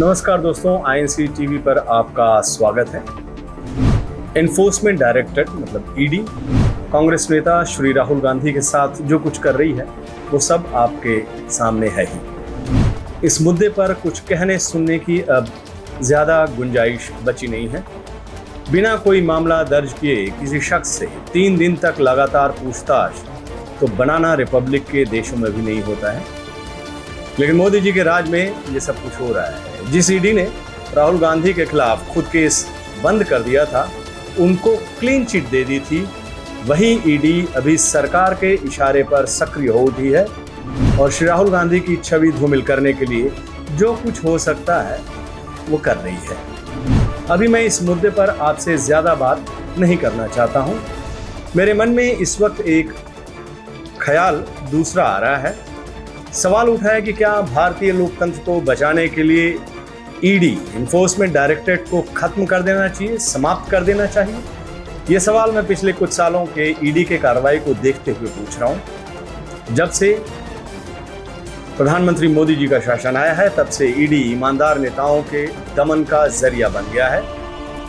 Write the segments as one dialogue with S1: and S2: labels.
S1: नमस्कार दोस्तों, INC TV पर आपका स्वागत है। एनफोर्समेंट डायरेक्टरेट मतलब ईडी कांग्रेस नेता श्री राहुल गांधी के साथ जो कुछ कर रही है वो सब आपके सामने है ही। इस मुद्दे पर कुछ कहने सुनने की अब ज़्यादा गुंजाइश बची नहीं है। बिना कोई मामला दर्ज किए किसी शख्स से 3 दिन तक लगातार पूछताछ तो बनाना रिपब्लिक के देशों में भी नहीं होता है, लेकिन मोदी जी के राज में ये सब कुछ हो रहा है। जिस ईडी ने राहुल गांधी के खिलाफ खुद केस बंद कर दिया था, उनको क्लीन चिट दे दी थी, वही ईडी अभी सरकार के इशारे पर सक्रिय हो उठी है और श्री राहुल गांधी की छवि धूमिल करने के लिए जो कुछ हो सकता है वो कर रही है। अभी मैं इस मुद्दे पर आपसे ज़्यादा बात नहीं करना चाहता हूँ। मेरे मन में इस वक्त एक ख्याल दूसरा आ रहा है। सवाल उठा है कि क्या भारतीय लोकतंत्र को बचाने के लिए ईडी एनफोर्समेंट डायरेक्टरेट को खत्म कर देना चाहिए, समाप्त कर देना चाहिए? ये सवाल मैं पिछले कुछ सालों के ईडी के कार्रवाई को देखते हुए पूछ रहा हूँ। जब से प्रधानमंत्री मोदी जी का शासन आया है, तब से ईडी ईमानदार नेताओं के दमन का जरिया बन गया है।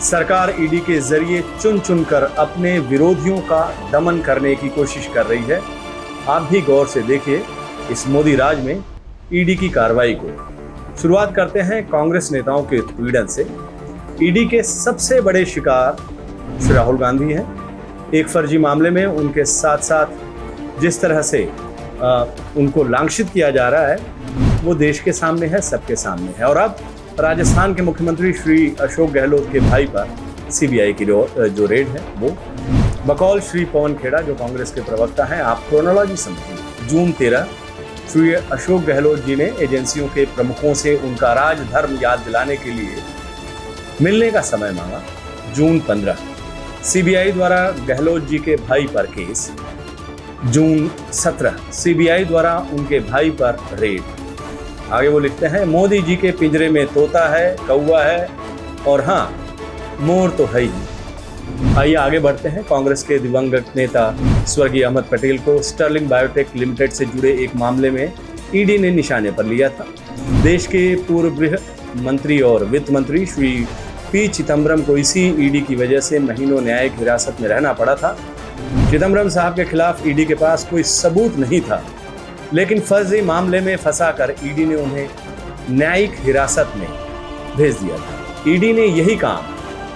S1: सरकार ईडी के जरिए चुन चुन कर अपने विरोधियों का दमन करने की कोशिश कर रही है। आप भी गौर से देखिए इस मोदी राज में ईडी की कार्रवाई को। शुरुआत करते हैं कांग्रेस नेताओं के उत्पीड़न से। ईडी के सबसे बड़े शिकार श्री राहुल गांधी हैं। एक फर्जी मामले में उनके साथ साथ जिस तरह से उनको लांछित किया जा रहा है वो देश के सामने है, सबके सामने है। और अब राजस्थान के मुख्यमंत्री श्री अशोक गहलोत के भाई पर सीबीआई की जो रेड है वो बकौल श्री पवन खेड़ा जो कांग्रेस के प्रवक्ता हैं। आप क्रोनोलॉजी समझिए। जून 13 श्री अशोक गहलोत जी ने एजेंसियों के प्रमुखों से उनका राज धर्म याद दिलाने के लिए मिलने का समय मांगा। जून 15 सीबीआई द्वारा गहलोत जी के भाई पर केस। जून 17 सीबीआई द्वारा उनके भाई पर रेड। आगे वो लिखते हैं, मोदी जी के पिंजरे में तोता है, कौवा है और हाँ मोर तो है ही। आइए आगे बढ़ते हैं। कांग्रेस के दिवंगत नेता स्वर्गीय अहमद पटेल को स्टर्लिंग बायोटेक लिमिटेड से जुड़े एक मामले में ईडी ने निशाने पर लिया था। देश के पूर्व गृह मंत्री और वित्त मंत्री श्री पी चिदम्बरम को इसी ईडी की वजह से महीनों न्यायिक हिरासत में रहना पड़ा था। चिदम्बरम साहब के खिलाफ ईडी के पास कोई सबूत नहीं था, लेकिन फर्जी मामले में फंसाकर ईडी ने उन्हें न्यायिक हिरासत में भेज दिया था। ईडी ने यही काम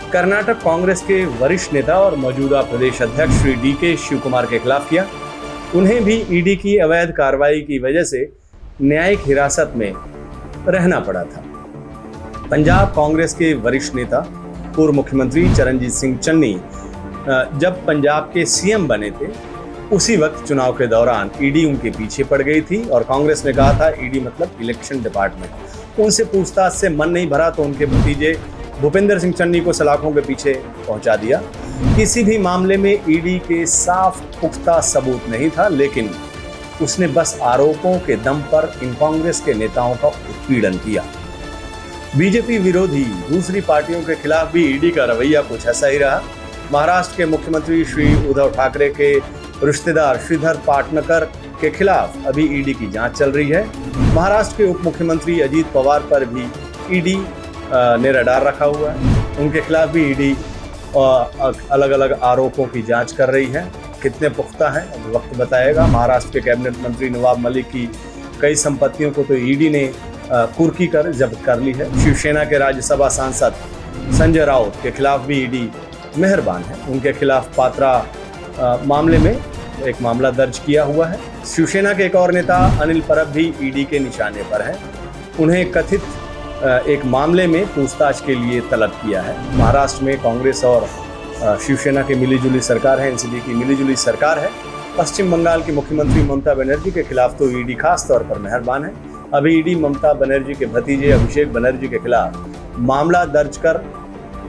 S1: कर्नाटक कांग्रेस के वरिष्ठ नेता और मौजूदा प्रदेश अध्यक्ष श्री डीके शिव कुमार के खिलाफ किया। उन्हें भी ईडी की अवैध कार्रवाई की वजह से न्यायिक हिरासत में रहना पड़ा था। पंजाब कांग्रेस के वरिष्ठ नेता पूर्व मुख्यमंत्री चरणजीत सिंह चन्नी जब पंजाब के सीएम बने थे, उसी वक्त चुनाव के दौरान ईडी उनके पीछे पड़ गई थी और कांग्रेस ने कहा था ईडी मतलब इलेक्शन डिपार्टमेंट। उनसे पूछताछ से मन नहीं भरा तो उनके भतीजे भूपेंद्र सिंह चन्नी को सलाखों के पीछे पहुंचा दिया। किसी भी मामले में ईडी के साफ पुख्ता सबूत नहीं था, लेकिन उसने बस आरोपों के दम पर इन कांग्रेस के नेताओं का उत्पीड़न किया। बीजेपी विरोधी दूसरी पार्टियों के खिलाफ भी ईडी का रवैया कुछ ऐसा ही रहा। महाराष्ट्र के मुख्यमंत्री श्री उद्धव ठाकरे के रिश्तेदार श्रीधर पाटनकर के खिलाफ अभी ईडी की जांच चल रही है। महाराष्ट्र के उप मुख्यमंत्री अजीत पवार पर भी ईडी ने रडार रखा हुआ है। उनके खिलाफ भी ईडी अलग अलग आरोपों की जांच कर रही है। कितने पुख्ता हैं अब वक्त बताएगा। महाराष्ट्र के कैबिनेट मंत्री नवाब मलिक की कई संपत्तियों को तो ईडी ने कुर्की कर जब्त कर ली है। शिवसेना के राज्यसभा सांसद संजय राउत के खिलाफ भी ईडी मेहरबान है। उनके खिलाफ पात्रा मामले में एक मामला दर्ज किया हुआ है। शिवसेना के एक और नेता अनिल परब भी ईडी के निशाने पर हैं। उन्हें कथित एक मामले में पूछताछ के लिए तलब किया है। महाराष्ट्र में कांग्रेस और शिवसेना की मिलीजुली सरकार है, एनसीपी की मिलीजुली सरकार है। पश्चिम बंगाल की मुख्यमंत्री ममता बनर्जी के खिलाफ तो ईडी खास तौर पर मेहरबान है। अभी ईडी ममता बनर्जी के भतीजे अभिषेक बनर्जी के खिलाफ मामला दर्ज कर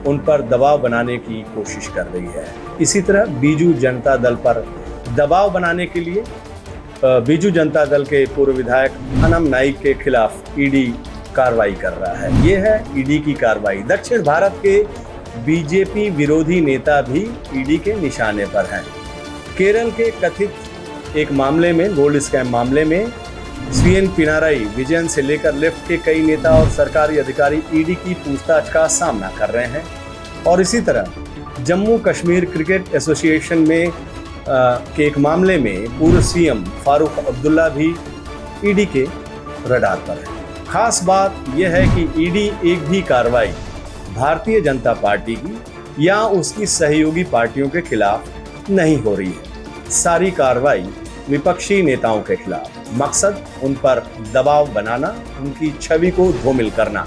S1: उन पर दबाव बनाने की कोशिश कर रही है। इसी तरह बीजू जनता दल पर दबाव बनाने के लिए बीजू जनता दल के पूर्व विधायक अनम नाइक के खिलाफ ईडी कार्रवाई कर रहा है। ये है ईडी की कार्रवाई। दक्षिण भारत के बीजेपी विरोधी नेता भी ईडी के निशाने पर हैं। केरल के कथित एक मामले में, गोल्ड स्कैम मामले में सीएन पिनाराई, विजयन से लेकर लेफ्ट के कई नेता और सरकारी अधिकारी ईडी की पूछताछ का सामना कर रहे हैं। और इसी तरह जम्मू कश्मीर क्रिकेट एसोसिएशन में के एक मामले में पूर्व सीएम फारूक अब्दुल्ला भी ईडी के रडार पर है। खास बात यह है कि ईडी एक भी कार्रवाई भारतीय जनता पार्टी की या उसकी सहयोगी पार्टियों के खिलाफ नहीं हो रही है। सारी कार्रवाई विपक्षी नेताओं के खिलाफ, मकसद उन पर दबाव बनाना, उनकी छवि को धूमिल करना।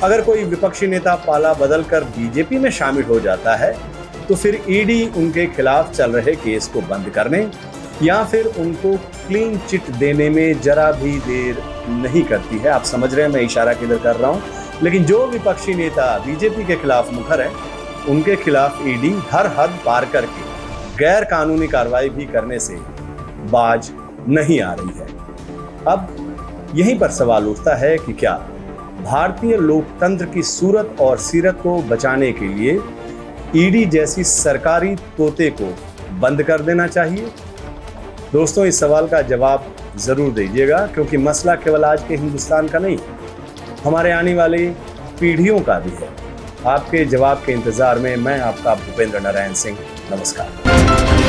S1: अगर कोई विपक्षी नेता पाला बदलकर बीजेपी में शामिल हो जाता है तो फिर ईडी उनके खिलाफ चल रहे केस को बंद करने या फिर उनको क्लीन चिट देने में जरा भी देर नहीं करती है। आप समझ रहे हैं मैं इशारा किधर कर रहा हूं। लेकिन जो विपक्षी नेता बीजेपी के खिलाफ मुखर है, उनके खिलाफ ईडी हर हद पार करके गैर कानूनी कार्रवाई भी करने से बाज नहीं आ रही है। अब यहीं पर सवाल उठता है कि क्या भारतीय लोकतंत्र की सूरत और सीरत को बचाने के लिए ईडी जैसी सरकारी तोते को बंद कर देना चाहिए? दोस्तों, इस सवाल का जवाब जरूर दीजिएगा, क्योंकि मसला केवल आज के हिंदुस्तान का नहीं, हमारे आने वाली पीढ़ियों का भी है। आपके जवाब के इंतजार में मैं आपका भूपेंद्र नारायण सिंह। नमस्कार।